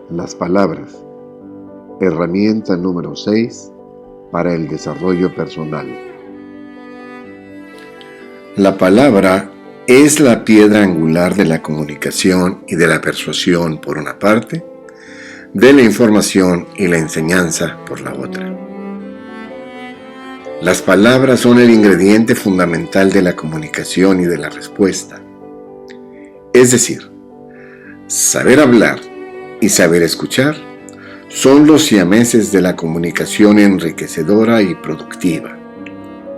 Las palabras, herramienta número 6 para el desarrollo personal. La palabra es la piedra angular de la comunicación y de la persuasión por una parte, de la información y la enseñanza por la otra. Las palabras son el ingrediente fundamental de la comunicación y de la respuesta. Es decir, saber hablar y saber escuchar son los siameses de la comunicación enriquecedora y productiva.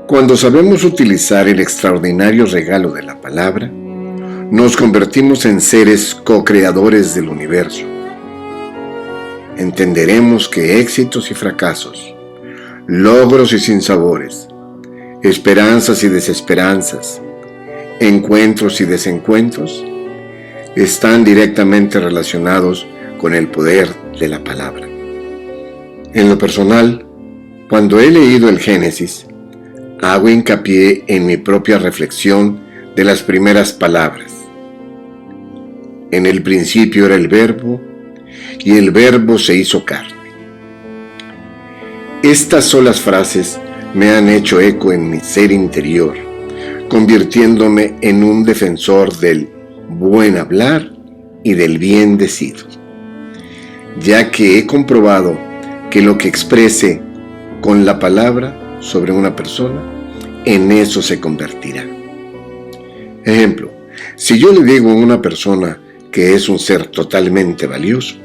Cuando sabemos utilizar el extraordinario regalo de la palabra, nos convertimos en seres co-creadores del universo. Entenderemos que éxitos y fracasos, logros y sinsabores, esperanzas y desesperanzas, encuentros y desencuentros, están directamente relacionados con el poder de la palabra. En lo personal, cuando he leído el Génesis, hago hincapié en mi propia reflexión de las primeras palabras. En el principio era el Verbo, y el Verbo se hizo carne. Estas solas frases me han hecho eco en mi ser interior, convirtiéndome en un defensor del buen hablar y del bien decir, ya que he comprobado que lo que exprese con la palabra sobre una persona, en eso se convertirá. Ejemplo, si yo le digo a una persona que es un ser totalmente valioso,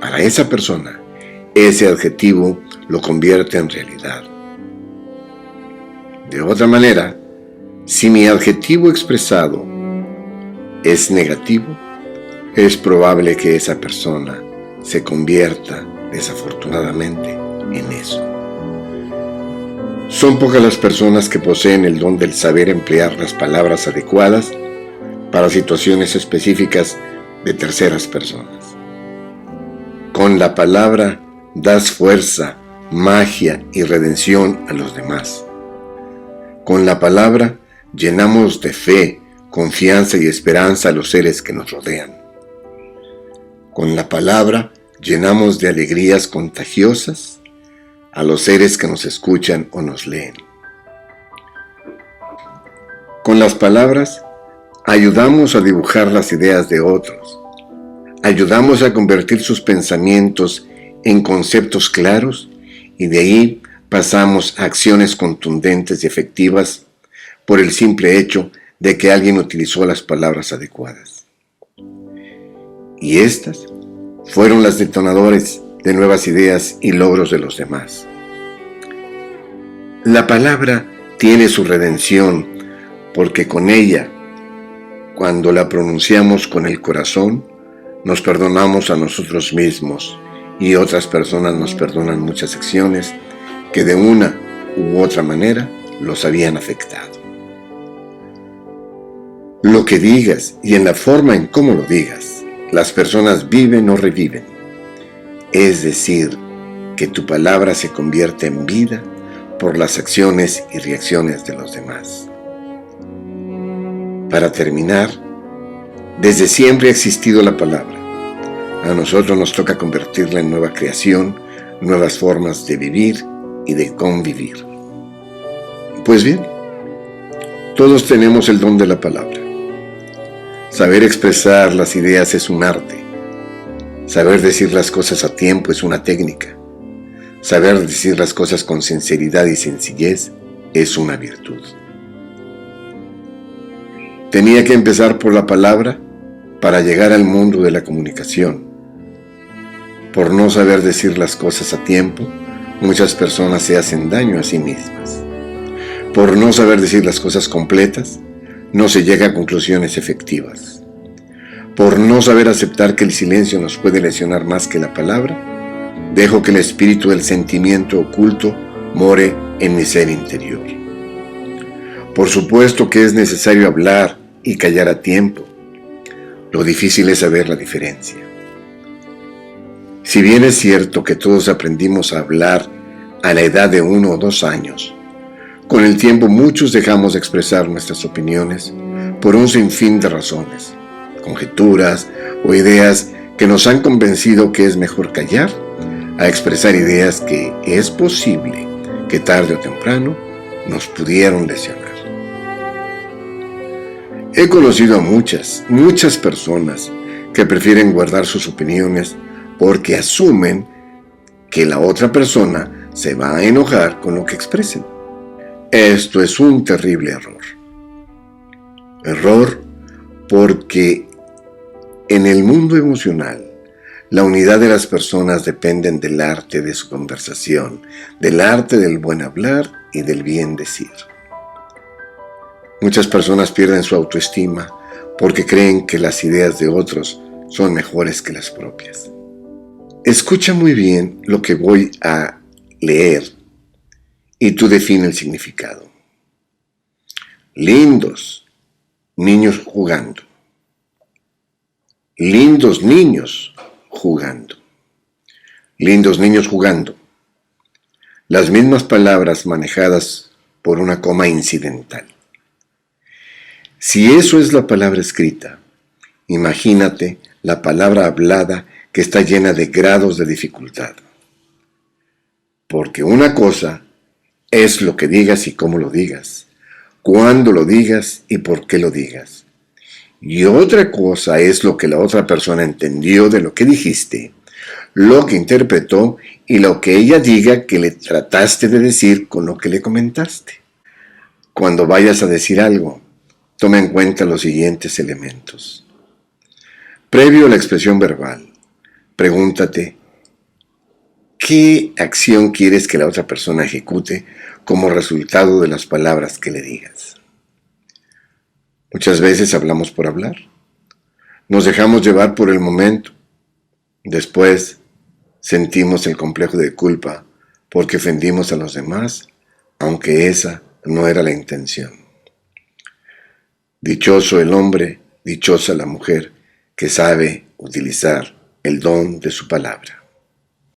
para esa persona, ese adjetivo lo convierte en realidad. De otra manera, si mi adjetivo expresado es negativo, es probable que esa persona se convierta, desafortunadamente, en eso. Son pocas las personas que poseen el don del saber emplear las palabras adecuadas para situaciones específicas de terceras personas. Con la palabra das fuerza, magia y redención a los demás. Con la palabra llenamos de fe, confianza y esperanza a los seres que nos rodean. Con la palabra llenamos de alegrías contagiosas a los seres que nos escuchan o nos leen. Con las palabras ayudamos a dibujar las ideas de otros. Ayudamos a convertir sus pensamientos en conceptos claros y de ahí pasamos a acciones contundentes y efectivas por el simple hecho de que alguien utilizó las palabras adecuadas. Y estas fueron las detonadores de nuevas ideas y logros de los demás. La palabra tiene su redención porque con ella, cuando la pronunciamos con el corazón, nos perdonamos a nosotros mismos y otras personas nos perdonan muchas acciones que de una u otra manera los habían afectado. Lo que digas y en la forma en cómo lo digas, las personas viven o reviven. Es decir, que tu palabra se convierte en vida por las acciones y reacciones de los demás. Para terminar, desde siempre ha existido la palabra. A nosotros nos toca convertirla en nueva creación, nuevas formas de vivir y de convivir. Pues bien, todos tenemos el don de la palabra. Saber expresar las ideas es un arte. Saber decir las cosas a tiempo es una técnica. Saber decir las cosas con sinceridad y sencillez es una virtud. Tenía que empezar por la palabra para llegar al mundo de la comunicación. Por no saber decir las cosas a tiempo, muchas personas se hacen daño a sí mismas. Por no saber decir las cosas completas, no se llega a conclusiones efectivas. Por no saber aceptar que el silencio nos puede lesionar más que la palabra, dejo que el espíritu del sentimiento oculto more en mi ser interior. Por supuesto que es necesario hablar y callar a tiempo. Lo difícil es saber la diferencia. Si bien es cierto que todos aprendimos a hablar a la edad de 1 o 2 años, con el tiempo muchos dejamos de expresar nuestras opiniones por un sinfín de razones, conjeturas o ideas que nos han convencido que es mejor callar a expresar ideas que es posible que tarde o temprano nos pudieron lesionar. He conocido a muchas personas que prefieren guardar sus opiniones porque asumen que la otra persona se va a enojar con lo que expresen. Esto es un terrible error. Error porque en el mundo emocional, la unidad de las personas dependen del arte de su conversación, del arte del buen hablar y del bien decir. Muchas personas pierden su autoestima porque creen que las ideas de otros son mejores que las propias. Escucha muy bien lo que voy a leer y tú define el significado. Lindos niños jugando. Lindos niños jugando. Lindos niños jugando. Las mismas palabras manejadas por una coma incidental. Si eso es la palabra escrita, imagínate la palabra hablada que está llena de grados de dificultad. Porque una cosa es lo que digas y cómo lo digas, cuándo lo digas y por qué lo digas. Y otra cosa es lo que la otra persona entendió de lo que dijiste, lo que interpretó y lo que ella diga que le trataste de decir con lo que le comentaste. Cuando vayas a decir algo, toma en cuenta los siguientes elementos. Previo a la expresión verbal, pregúntate, ¿qué acción quieres que la otra persona ejecute como resultado de las palabras que le digas? Muchas veces hablamos por hablar. Nos dejamos llevar por el momento. Después sentimos el complejo de culpa porque ofendimos a los demás, aunque esa no era la intención. Dichoso el hombre, dichosa la mujer que sabe utilizar el don de su palabra.